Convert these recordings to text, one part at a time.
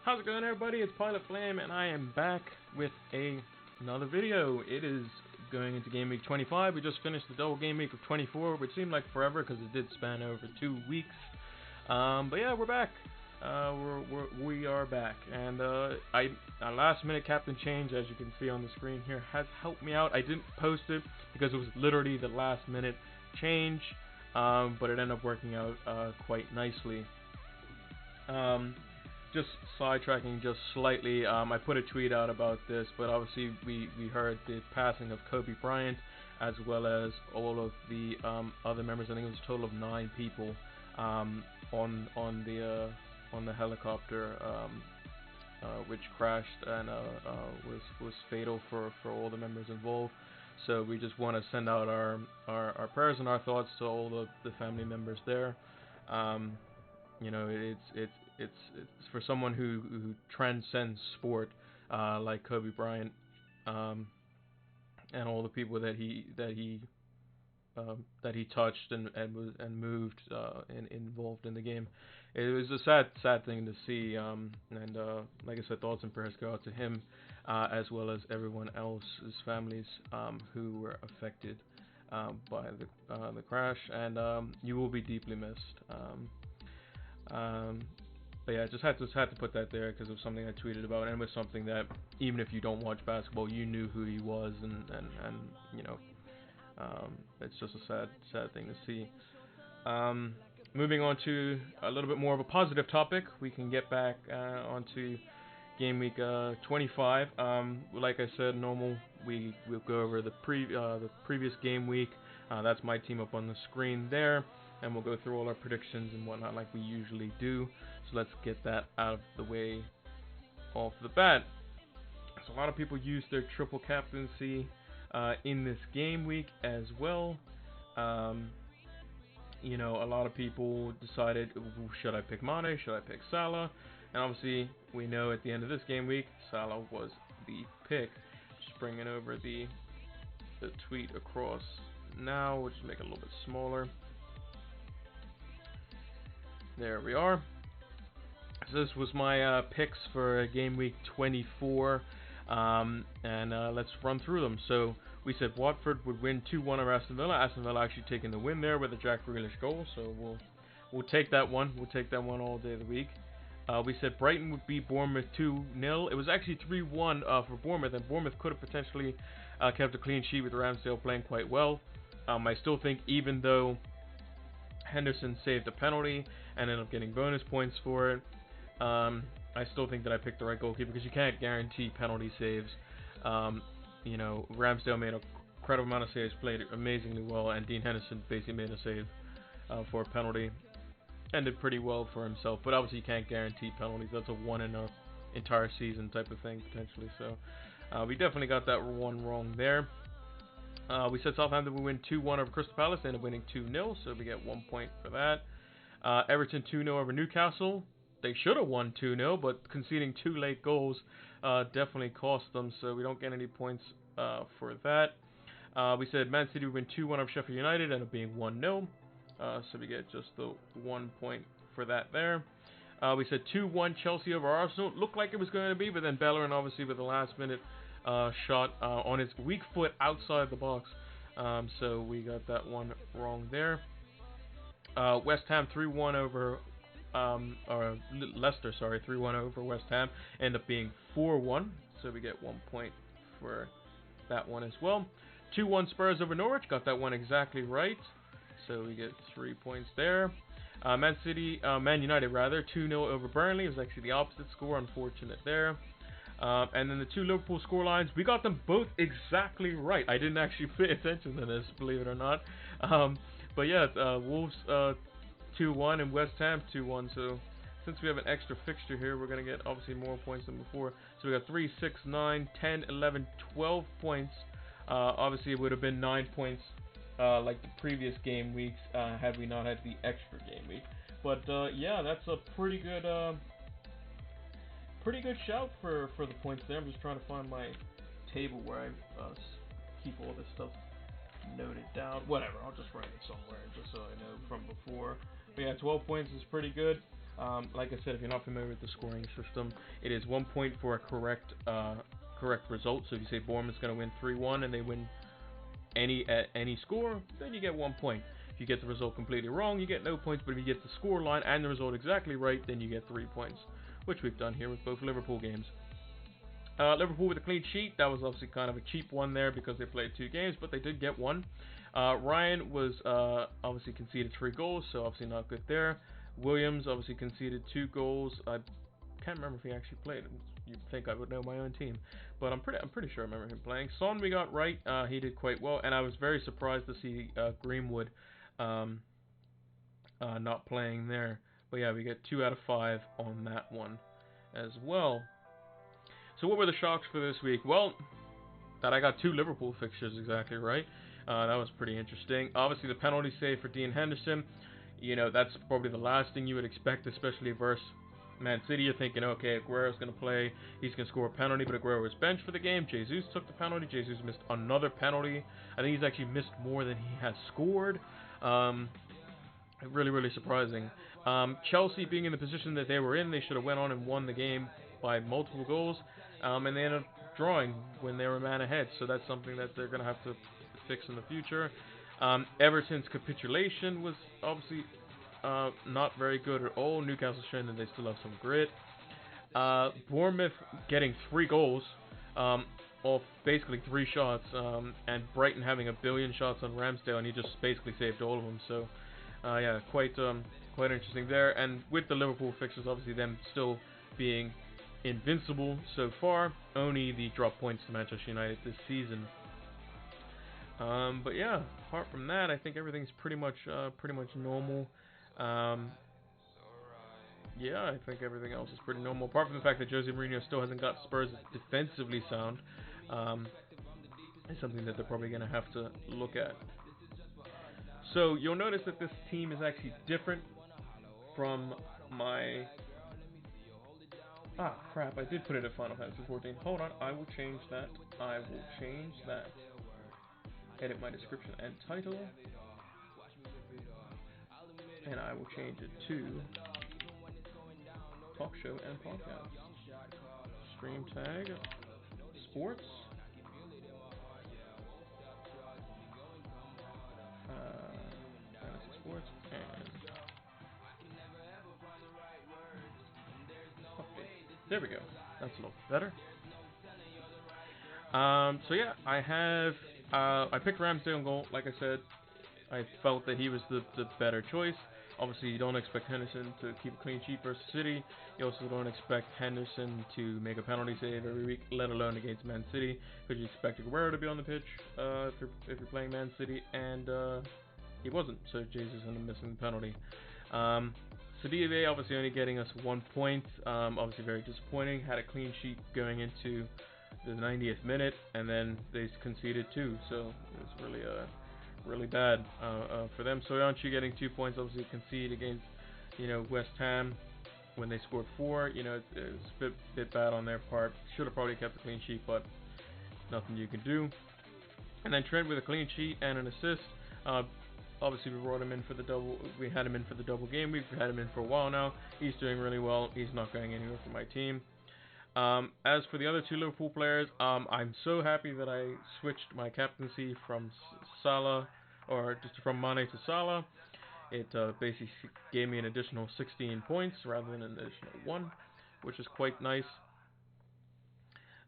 How's it going, everybody? It's Pilot Flame, and I am back with another video. It is going into Game Week 25. We just finished the double Game Week of 24, which seemed like forever because it did span over 2 weeks. But yeah, we're back. We are back, and a last-minute captain change, as you can see on the screen here, has helped me out. I didn't post it because it was literally the last-minute change, but it ended up working out quite nicely. Just sidetracking just slightly, I put a tweet out about this, but obviously we heard the passing of Kobe Bryant, as well as all of the other members. I think it was a total of 9 people on the helicopter, which crashed and was fatal for all the members involved. So we just want to send out our prayers and our thoughts to all the family members there. You know, it's for someone who transcends sport, like Kobe Bryant, and all the people that he touched and moved involved in the game. It was a sad thing to see, and like I said, thoughts and prayers go out to him, as well as everyone else's families who were affected by the crash, and you will be deeply missed. But yeah, just had to put that there because it was something I tweeted about, and it was something that even if you don't watch basketball, you knew who he was, and you know, it's just a sad thing to see. Moving on to a little bit more of a positive topic, we can get back onto Game Week 25. Like I said, we'll go over the previous game week. That's my team up on the screen there, and we'll go through all our predictions and whatnot like we usually do. So let's get that out of the way off the bat. So a lot of people use their triple captaincy in this game week as well. You know, a lot of people decided, should I pick Mane, should I pick Salah? And obviously, we know at the end of this game week, Salah was the pick. Just bringing over the tweet across now. We'll just make it a little bit smaller. There we are. So this was my picks for game week 24, and let's run through them. So we said Watford would win 2-1 over Aston Villa. Aston Villa actually taking the win there with a Jack Grealish goal, so we'll take that one. We'll take that one all day of the week. We said Brighton would beat Bournemouth 2-0. It was actually 3-1 for Bournemouth, and Bournemouth could have potentially kept a clean sheet with Ramsdale playing quite well. I still think even though Henderson saved a penalty and ended up getting bonus points for it, I still think that I picked the right goalkeeper because you can't guarantee penalty saves. You know, Ramsdale made a incredible amount of saves, played amazingly well, and Dean Henderson basically made a save for a penalty and did pretty well for himself. But obviously you can't guarantee penalties. That's a one in an entire season type of thing potentially. So we definitely got that one wrong there. We said Southampton would win 2-1 over Crystal Palace. They ended up winning 2-0, so we get 1 point for that. Everton 2-0 over Newcastle. They should have won 2-0, but conceding 2 late goals definitely cost them, so we don't get any points for that. We said Man City would win 2-1 over Sheffield United, ended up being 1-0, so we get just the 1 point for that there. We said 2-1 Chelsea over Arsenal. Looked like it was going to be, but then Bellerin obviously with the last-minute shot on his weak foot outside the box, so we got that one wrong there. West Ham 3-1 over Leicester, 3-1 over West Ham, end up being 4-1, so we get 1 point for that one as well. 2-1 Spurs over Norwich, got that one exactly right, so we get 3 points there. Man United 2-0 over Burnley. It was actually the opposite score, unfortunate there. And then the 2 Liverpool scorelines, we got them both exactly right. I didn't actually pay attention to this, believe it or not. But yeah, Wolves 2-1 and West Ham 2-1. So since we have an extra fixture here, we're going to get obviously more points than before. So we got 3, 6, 9, 10, 11, 12 points. Obviously it would have been 9 points like the previous game weeks had we not had the extra game week. But yeah, that's a pretty good shout for the points there. I'm just trying to find my table where I keep all this stuff noted down. Whatever, I'll just write it somewhere just so I know from before. But yeah, 12 points is pretty good. Like I said, if you're not familiar with the scoring system, it is 1 point for a correct result. So if you say Bournemouth's going to win 3-1 and they win any score, then you get 1 point. If you get the result completely wrong, you get no points. But if you get the score line and the result exactly right, then you get 3 points, which we've done here with both Liverpool games. Liverpool with a clean sheet. That was obviously kind of a cheap one there because they played 2 games, but they did get one. Ryan was obviously conceded 3 goals, so obviously not good there. Williams obviously conceded 2 goals. I can't remember if he actually played. You'd think I would know my own team, but I'm pretty sure I remember him playing. Son we got right. He did quite well, and I was very surprised to see Greenwood not playing there. But yeah, we get 2 out of 5 on that one as well. So what were the shocks for this week? Well, that I got 2 Liverpool fixtures exactly right. That was pretty interesting. Obviously, the penalty save for Dean Henderson. You know, that's probably the last thing you would expect, especially versus Man City. You're thinking, okay, Aguero's going to play. He's going to score a penalty, but Aguero was benched for the game. Jesus took the penalty. Jesus missed another penalty. I think he's actually missed more than he has scored. Really, really surprising. Chelsea being in the position that they were in, they should have went on and won the game by multiple goals, and they ended up drawing when they were a man ahead. So that's something that they're going to have to fix in the future. Everton's capitulation was obviously not very good at all. Newcastle showing that they still have some grit. Bournemouth getting 3 goals off basically 3 shots, and Brighton having a billion shots on Ramsdale, and he just basically saved all of them. So yeah, quite interesting there. And with the Liverpool fixtures, obviously them still being invincible so far, only the drop points to Manchester United this season. But yeah, apart from that, I think everything's pretty much normal. Yeah, I think everything else is pretty normal, apart from the fact that Jose Mourinho still hasn't got Spurs defensively sound. It's something that they're probably going to have to look at. So you'll notice that this team is actually different from my... Ah, crap, I did put it at Final Fantasy 14. Hold on, I will change that. Edit my description and title. And I will change it to Talk Show and Podcast. Stream tag. Sports. Fantasy Sports. And... Okay. There we go. That's a little better. So yeah, I picked Ramsdale in goal. Like I said, I felt that he was the better choice. Obviously, you don't expect Henderson to keep a clean sheet versus City. You also don't expect Henderson to make a penalty save every week, let alone against Man City, because you expect Aguero to be on the pitch if you're playing Man City, and he wasn't. So Jesus ended up missing the penalty. Sadiq obviously only getting us 1 point. Obviously very disappointing. Had a clean sheet going into the 90th minute, and then they conceded 2. So it's really bad for them. Soyuncu getting 2 points, obviously concede against West Ham when they scored 4. It's a bit bad on their part. Should have probably kept a clean sheet, but nothing you can do. And then Trent with a clean sheet and an assist. Obviously we brought him in for the double. We had him in for the double game week. We've had him in for a while now. He's doing really well. He's not going anywhere for my team. As for the other 2 Liverpool players, I'm so happy that I switched my captaincy from Salah, or just from Mane to Salah. It basically gave me an additional 16 points rather than an additional 1, which is quite nice.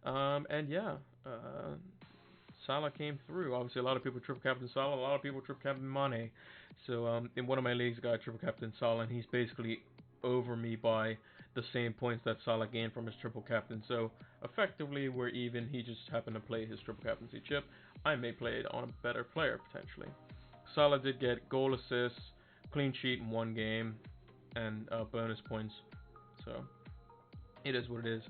And yeah, Salah came through. Obviously, a lot of people triple captain Salah, a lot of people triple captain Mane. So in one of my leagues, I got triple captain Salah, and he's basically over me by the same points that Salah gained from his triple captain. So effectively, we're even. He just happened to play his triple captaincy chip. I may play it on a better player potentially. Salah did get goal, assists, clean sheet in 1 game, and bonus points. So it is what it is.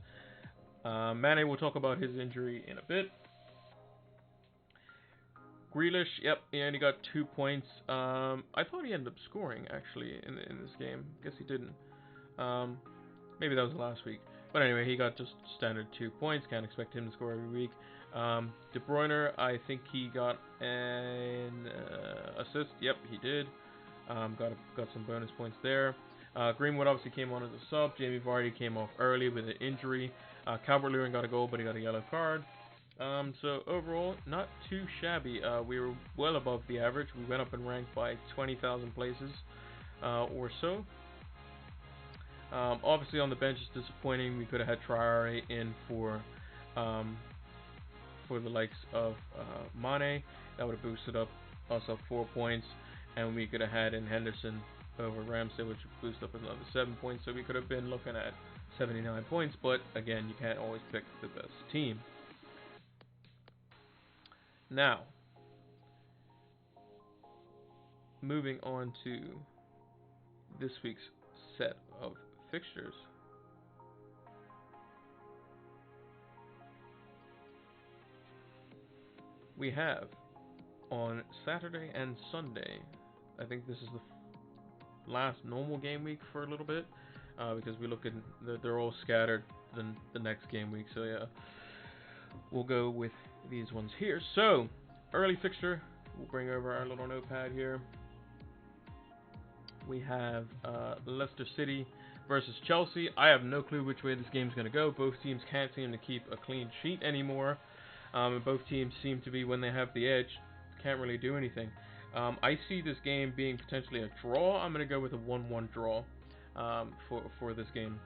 Mane will talk about his injury in a bit. Grealish, yep, he only got 2 points. I thought he ended up scoring actually in this game. Guess he didn't. Maybe that was last week. But anyway, he got just standard 2 points. Can't expect him to score every week. De Bruyne, I think he got an assist. Yep, he did. Got some bonus points there. Greenwood obviously came on as a sub. Jamie Vardy came off early with an injury. Calvert-Lewin got a goal, but he got a yellow card. So overall, not too shabby. We were well above the average. We went up in rank by 20,000 places or so. Obviously, on the bench is disappointing. We could have had Traore in for the likes of Mane. That would have boosted us up 4 points, and we could have had in Henderson over Ramsdale, which would boost up another 7 points. So we could have been looking at 79 points. But again, you can't always pick the best team. Now, moving on to this week's set of fixtures. We have on Saturday and Sunday, I think this is the last normal game week for a little bit, because we look at they're all scattered the next game week. So yeah, we'll go with these ones here. So early fixture, we'll bring over our little notepad here. We have Leicester City versus Chelsea. I have no clue which way this game's going to go. Both teams can't seem to keep a clean sheet anymore. And both teams seem to be, when they have the edge, can't really do anything. I see this game being potentially a draw. I'm going to go with a 1-1 draw for this game.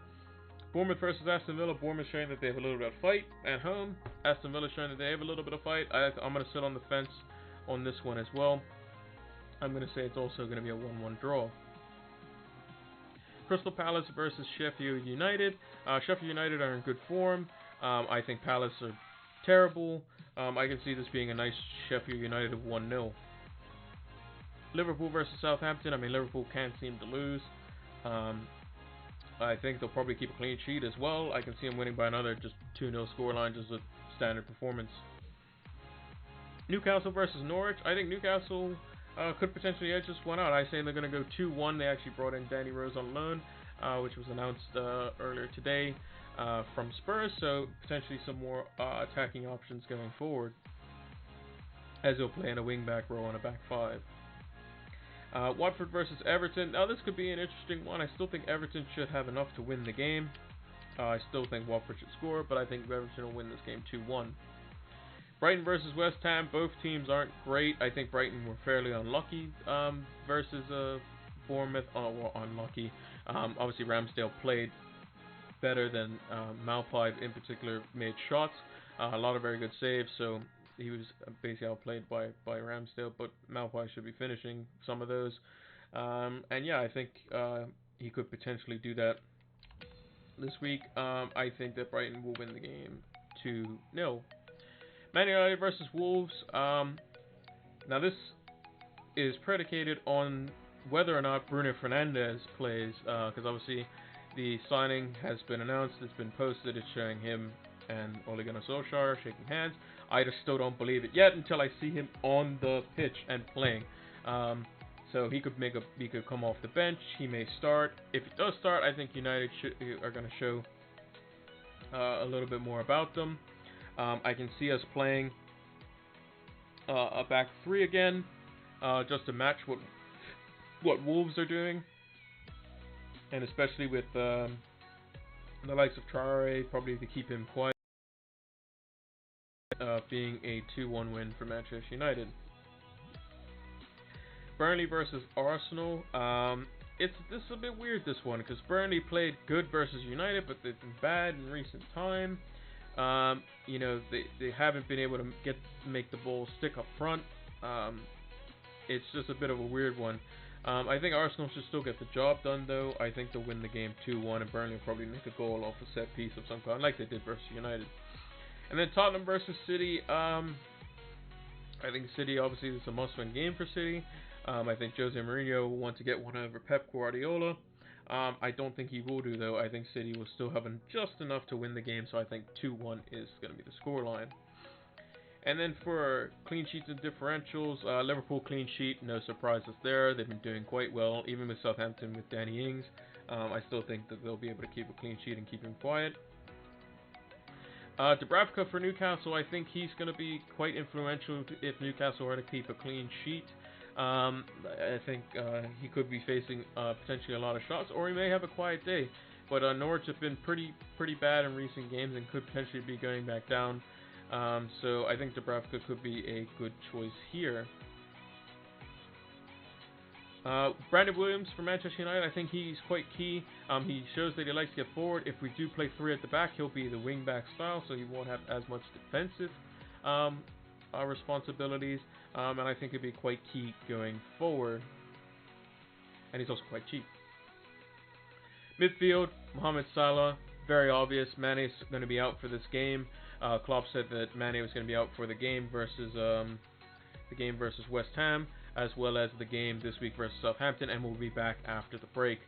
Bournemouth versus Aston Villa. Bournemouth showing that they have a little bit of fight at home. Aston Villa showing that they have a little bit of fight. I'm going to sit on the fence on this one as well. I'm going to say it's also going to be a 1-1 draw. Crystal Palace versus Sheffield United. Sheffield United are in good form. I think Palace are terrible. I can see this being a nice Sheffield United of 1-0. Liverpool versus Southampton. I mean, Liverpool can't seem to lose. I think they'll probably keep a clean sheet as well. I can see them winning by another just 2-0 scoreline, just a standard performance. Newcastle versus Norwich. I think Newcastle could potentially edge this one out. I say they're going to go 2-1. They actually brought in Danny Rose on loan, which was announced earlier today from Spurs. So potentially some more attacking options going forward, as he'll play in a wing-back role on a back five. Watford versus Everton. Now this could be an interesting one. I still think Everton should have enough to win the game. I still think Watford should score, but I think Everton will win this game 2-1. Brighton versus West Ham. Both teams aren't great. I think Brighton were fairly unlucky versus Bournemouth. Well, unlucky. Obviously Ramsdale played better than Maupay in particular made shots. A lot of very good saves, so he was basically outplayed by Ramsdale, but Maupay should be finishing some of those. And yeah, I think he could potentially do that this week. I think that Brighton will win the game 2-0. Man United versus Wolves. Now this is predicated on whether or not Bruno Fernandes plays, because obviously the signing has been announced, it's been posted, it's showing him and Ole Gunnar Solskjaer shaking hands. I just still don't believe it yet until I see him on the pitch and playing. So he could come off the bench. He may start. If he does start, I think United are going to show a little bit more about them. I can see us playing a back three again, just to match what Wolves are doing, and especially with the likes of Traore, probably to keep him quiet. Being a 2-1 win for Manchester United. Burnley versus Arsenal. This is a bit weird, this one, because Burnley played good versus United, but they've been bad in recent time. You know, they haven't been able to make the ball stick up front. It's just a bit of a weird one. I think Arsenal should still get the job done, though. I think they'll win the game 2-1, and Burnley will probably make a goal off a set piece of some kind, like they did versus United. And then Tottenham versus City. I think City, obviously, is a must-win game for City. I think Jose Mourinho will want to get one over Pep Guardiola. I don't think he will do, though. I think City will still have just enough to win the game, so I think 2-1 is going to be the scoreline. And then for clean sheets and differentials, Liverpool clean sheet, no surprises there. They've been doing quite well, even with Southampton with Danny Ings. I still think that they'll be able to keep a clean sheet and keep him quiet. Dubravka for Newcastle, I think he's going to be quite influential if Newcastle are to keep a clean sheet. I think he could be facing potentially a lot of shots, or he may have a quiet day. But Norwich have been pretty bad in recent games and could potentially be going back down. So I think Dubravka could be a good choice here. Brandon Williams for Manchester United, I think he's quite key. He shows that he likes to get forward. If we do play three at the back, he'll be the wing-back style, so he won't have as much defensive responsibilities. And I think he'll be quite key going forward. And he's also quite cheap. Midfield, Mohamed Salah, very obvious. Mane's going to be out for this game. Klopp said that Mane was going to be out for the game versus West Ham, as well as the game this week versus Southampton, and we'll be back after the break.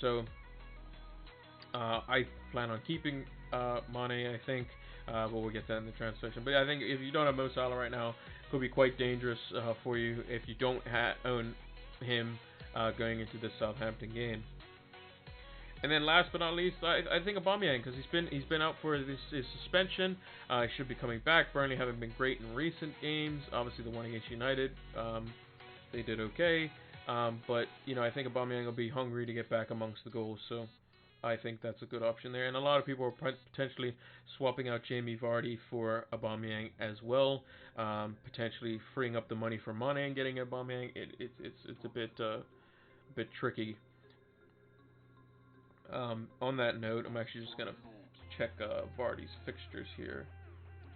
So I plan on keeping Mane, I think, but we'll get that in the translation. But I think if you don't have Mo Salah right now, it could be quite dangerous for you if you don't own him going into this Southampton game. And then last but not least, I think Aubameyang, because he's been out for his suspension. He should be coming back. Burnley haven't been great in recent games. Obviously, the one against United, they did okay. But I think Aubameyang will be hungry to get back amongst the goals. So I think that's a good option there. And a lot of people are potentially swapping out Jamie Vardy for Aubameyang as well, potentially freeing up the money for Mane and getting Aubameyang. It's a bit tricky. On that note, I'm actually just gonna check Vardy's fixtures here,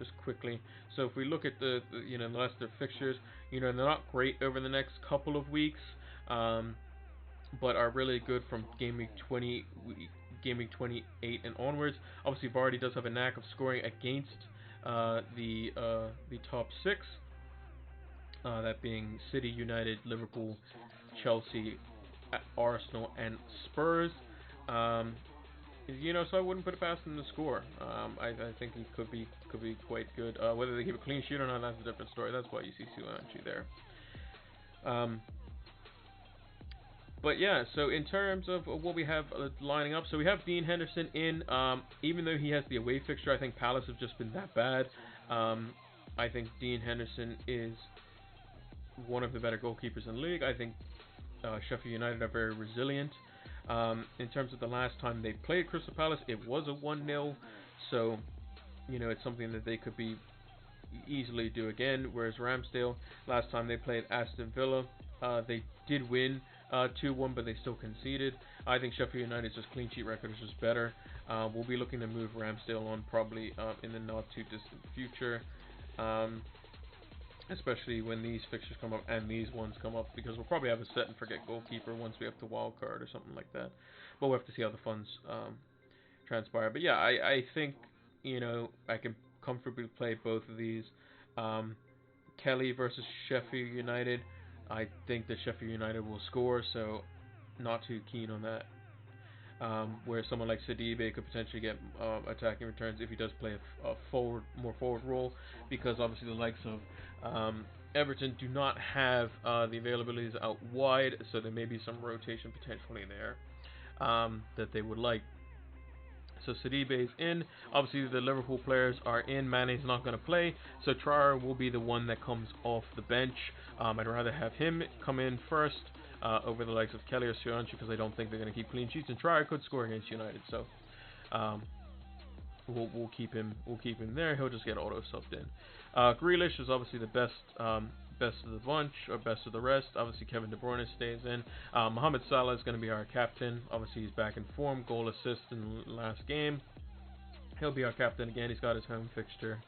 just quickly. So if we look at the Leicester fixtures, they're not great over the next couple of weeks, but are really good from game week 28 and onwards. Obviously, Vardy does have a knack of scoring against the top six, that being City, United, Liverpool, Chelsea, Arsenal, and Spurs. So I wouldn't put it past him to score. I think he could be quite good. Whether they keep a clean sheet or not, that's a different story. That's why you see Suanchi there. But yeah, so in terms of what we have lining up, so we have Dean Henderson in. Even though he has the away fixture, I think Palace have just been that bad. I think Dean Henderson is one of the better goalkeepers in the league. I think Sheffield United are very resilient. In terms of the last time they played Crystal Palace, it was a 1-0, so it's something that they could be easily do again. Whereas Ramsdale, last time they played Aston Villa, they did win 2-1, but they still conceded. I think Sheffield United's just clean sheet record is just better. We'll be looking to move Ramsdale on probably in the not too distant future. Especially when these fixtures come up and these ones come up, because we'll probably have a set and forget goalkeeper once we have to wild card or something like that. But we'll have to see how the funds transpire. But yeah, I think I can comfortably play both of these. Kelly versus Sheffield United. I think that Sheffield United will score, so not too keen on that. Where someone like Sidibe could potentially get attacking returns if he does play a more forward role, because obviously the likes of Everton do not have the availabilities out wide, so there may be some rotation potentially there that they would like. So Sidibe is in. Obviously the Liverpool players are in. Mane's not going to play, so Traore will be the one that comes off the bench. I'd rather have him come in first over the likes of Kelly or Suanchi, because I don't think they're going to keep clean sheets, and Traore could score against United, so we'll keep him there. He'll just get auto subbed in. Grealish is obviously the best of the bunch, or best of the rest. Obviously Kevin De Bruyne stays in. Mohamed Salah is going to be our captain. Obviously he's back in form, goal assist in the last game. He'll be our captain again. He's got his home fixture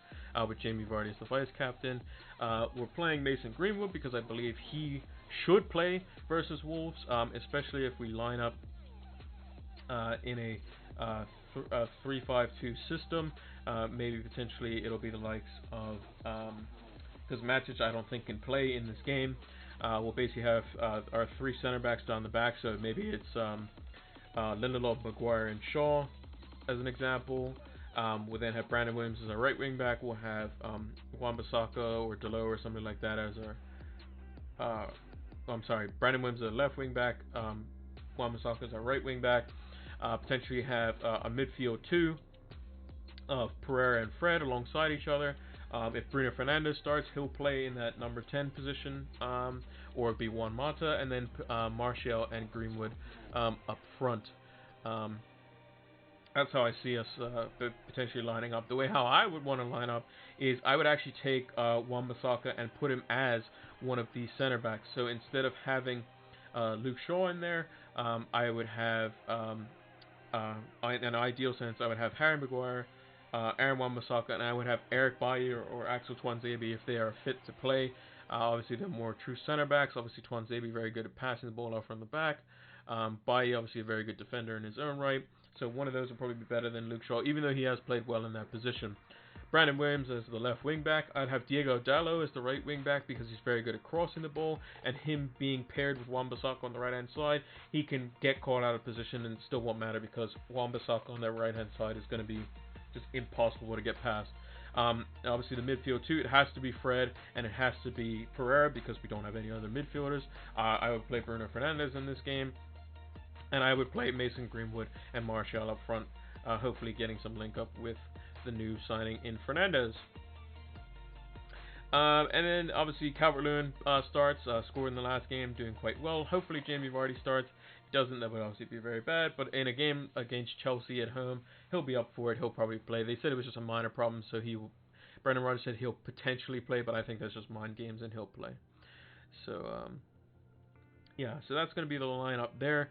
with Jamie Vardy as the vice captain. We're playing Mason Greenwood because I believe he should play versus Wolves, especially if we line up in a 3-5-2 system. Maybe potentially it'll be the likes of, because Matic I don't think can play in this game. We'll basically have our three center backs down the back, so maybe it's Lindelof, Maguire, and Shaw as an example. We'll then have Brandon Williams as our right wing back. We'll have Wan-Bissaka or Dalot or something like that as our Brandon Williams as a left wing back, Wan-Bissaka as our right wing back. Potentially have a midfield two of Pereira and Fred alongside each other. If Bruno Fernandes starts, he'll play in that number 10 position. or it'd be Juan Mata, and then Martial and Greenwood up front. Um, that's how I see us potentially lining up. The way how I would want to line up is I would actually take Wan-Bissaka and put him as one of the center backs. So instead of having Luke Shaw in there, I would have, in an ideal sense, I would have Harry Maguire, Aaron Wan-Bissaka, and I would have Eric Bailly or Axel Tuanzebe if they are fit to play. Obviously, they're more true center backs. Obviously, Tuanzebe very good at passing the ball out from the back. Bailly, obviously, a very good defender in his own right. So one of those would probably be better than Luke Shaw, even though he has played well in that position. Brandon Williams as the left wing back. I'd have Diego Dallo as the right wing back because he's very good at crossing the ball, and him being paired with Wan-Bissaka on the right hand side, he can get caught out of position and it still won't matter because Wan-Bissaka on that right hand side is going to be just impossible to get past. Obviously the midfield too, it has to be Fred and it has to be Pereira because we don't have any other midfielders. I would play Bruno Fernandes in this game, and I would play Mason Greenwood and Martial up front, hopefully getting some link up with the new signing in Fernandes. And then obviously Calvert-Lewin starts, scored in the last game, doing quite well. Hopefully Jamie Vardy starts. If he doesn't, that would obviously be very bad. But in a game against Chelsea at home, he'll be up for it. He'll probably play. They said it was just a minor problem, so Brendan Rodgers said he'll potentially play, but I think that's just mind games and he'll play. So yeah, so that's going to be the lineup there.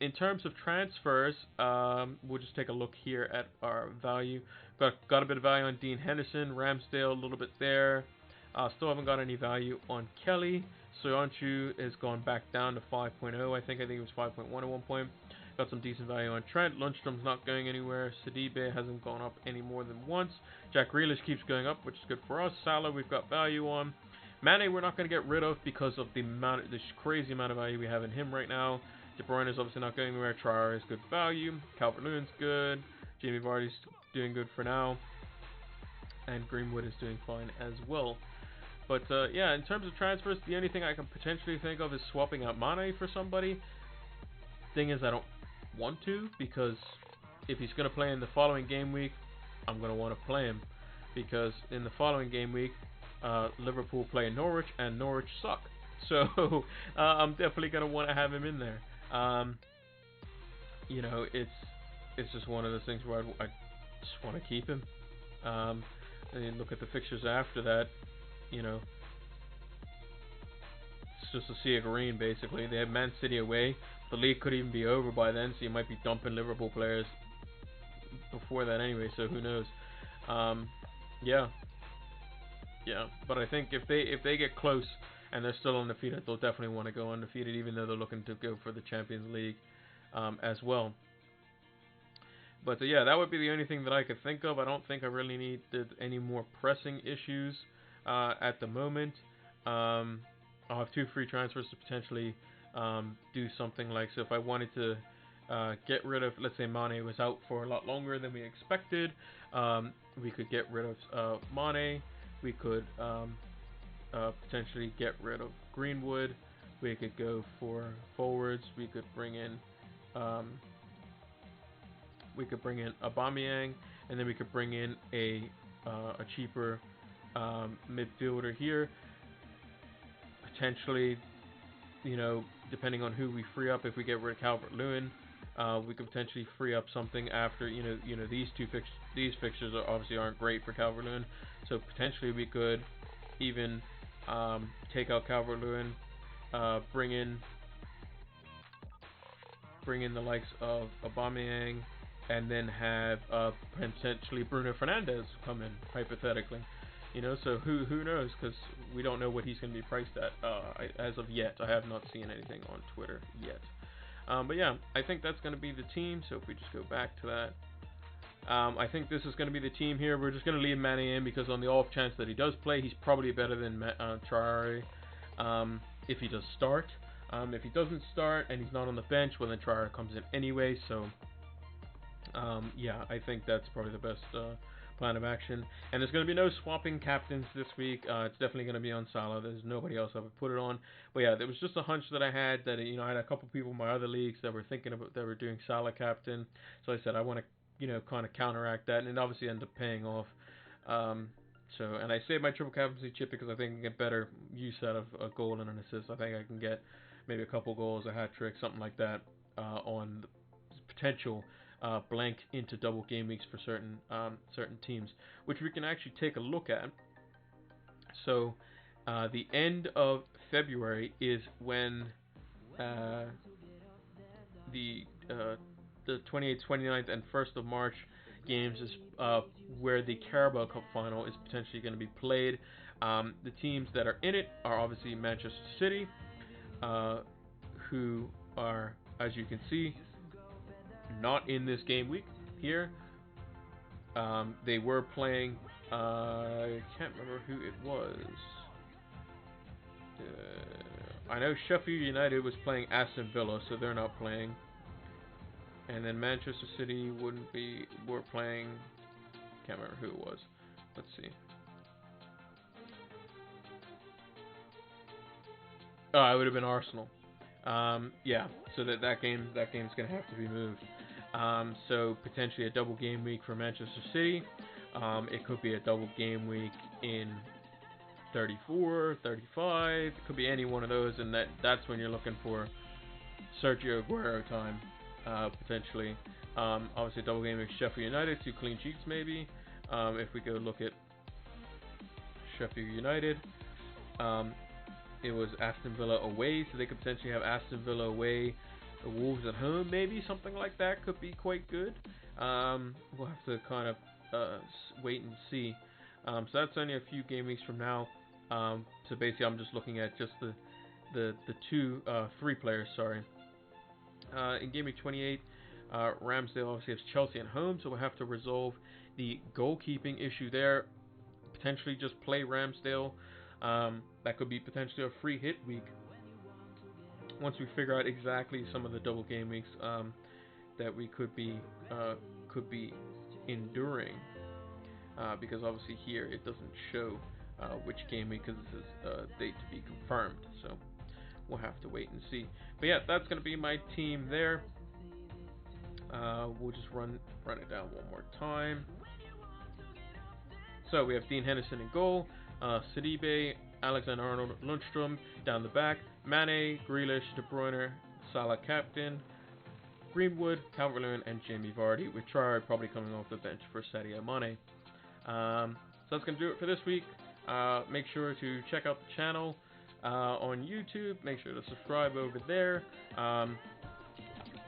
In terms of transfers, we'll just take a look here at our value. Got a bit of value on Dean Henderson, Ramsdale, a little bit there. Still haven't got any value on Kelly. Soyuncu has gone back down to 5.0. I think it was 5.1 at one point. Got some decent value on Trent. Lundstrom's not going anywhere. Sidibe hasn't gone up any more than once. Jack Grealish keeps going up, which is good for us. Salah we've got value on. Mane we're not going to get rid of because of this crazy amount of value we have in him right now. De Bruyne is obviously not going anywhere. Traore is good value. Calvert-Lewin's good. Jamie Vardy's doing good for now. And Greenwood is doing fine as well. But yeah, in terms of transfers, the only thing I can potentially think of is swapping out Mane for somebody. Thing is, I don't want to, because if he's going to play in the following game week, I'm going to want to play him. Because in the following game week, Liverpool play Norwich, and Norwich suck. So I'm definitely going to want to have him in there. You know, it's just one of those things where I just want to keep him. And then look at the fixtures after that. You know, it's just a sea of green basically. They have Man City away. The league could even be over by then, so you might be dumping Liverpool players before that anyway. So who knows? Yeah. But I think if they get close and they're still undefeated, they'll definitely want to go undefeated, even though they're looking to go for the Champions League as well. But yeah, that would be the only thing that I could think of. I don't think I really need any more pressing issues at the moment. I'll have 2 free transfers to potentially do something like, so if I wanted to get rid of, let's say Mane was out for a lot longer than we expected, we could get rid of Mane. We could potentially get rid of Greenwood. We could go for forwards. We could bring in Aubameyang, and then we could bring in a cheaper midfielder here. Potentially, you know, depending on who we free up, if we get rid of Calvert-Lewin, we could potentially free up something after, you know these fixtures obviously aren't great for Calvert-Lewin, so potentially we could even take out Calvert-Lewin, bring in the likes of Aubameyang, and then have potentially Bruno Fernandes come in, hypothetically. You know, so who knows, because we don't know what he's going to be priced at as of yet. I have not seen anything on Twitter yet. But yeah, I think that's going to be the team, so if we just go back to that. I think this is going to be the team here. We're just going to leave Mane in because on the off chance that he does play, he's probably better than Traore if he does start. If he doesn't start and he's not on the bench, well then Traore comes in anyway, so yeah, I think that's probably the best plan of action. And there's going to be no swapping captains this week. It's definitely going to be on Salah. There's nobody else I would put it on. But yeah, there was just a hunch that I had that, you know, I had a couple people in my other leagues that were thinking about, that were doing Salah captain. So I said I want to, you know, kind of counteract that, and it obviously ended up paying off. So, and I save my triple captaincy chip because I think I can get better use out of a goal and an assist. I think I can get maybe a couple goals, a hat trick, something like that, on the potential blank into double game weeks for certain teams, which we can actually take a look at. So, the end of February is when the uh, the 28th, 29th, and 1st of March games is where the Carabao Cup final is potentially going to be played. The teams that are in it are obviously Manchester City, who are, as you can see, not in this game week here. They were playing, I can't remember who it was. I know Sheffield United was playing Aston Villa, so they're not playing. And then Manchester City were playing, can't remember who it was. Let's see. Oh, it would have been Arsenal. Yeah, so that game's gonna have to be moved. So potentially a double game week for Manchester City. It could be a double game week in 34, 35. It could be any one of those, and that's when you're looking for Sergio Aguero time, potentially. Obviously, double game with Sheffield United, 2 clean sheets maybe. If we go look at Sheffield United, it was Aston Villa away, so they could potentially have Aston Villa away, the Wolves at home, maybe something like that could be quite good. We'll have to kind of wait and see. So that's only a few game weeks from now. So basically, I'm just looking at just the three players. Sorry. In game week 28, Ramsdale obviously has Chelsea at home, so we'll have to resolve the goalkeeping issue there. Potentially just play Ramsdale. That could be potentially a free hit week once we figure out exactly some of the double game weeks that we could be enduring. Because obviously here it doesn't show which game week because this is date to be confirmed. So we'll have to wait and see. But yeah, that's going to be my team there. We'll just run it down one more time. So we have Dean Henderson in goal, Sidibe, Alexander-Arnold, Lundstrom down the back, Mane, Grealish, De Bruyne, Salah captain, Greenwood, Calvert-Lewin, and Jamie Vardy, with Traore probably coming off the bench for Sadio Mane. So that's going to do it for this week. Make sure to check out the channel on YouTube. Make sure to subscribe over there.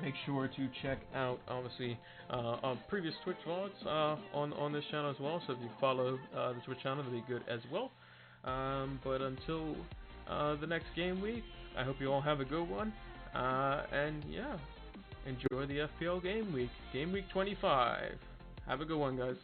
Make sure to check out, obviously, our previous Twitch vlogs on this channel as well. So if you follow the Twitch channel, that'll be good as well. But until the next game week, I hope you all have a good one. And yeah, enjoy the FPL game week 25. Have a good one, guys.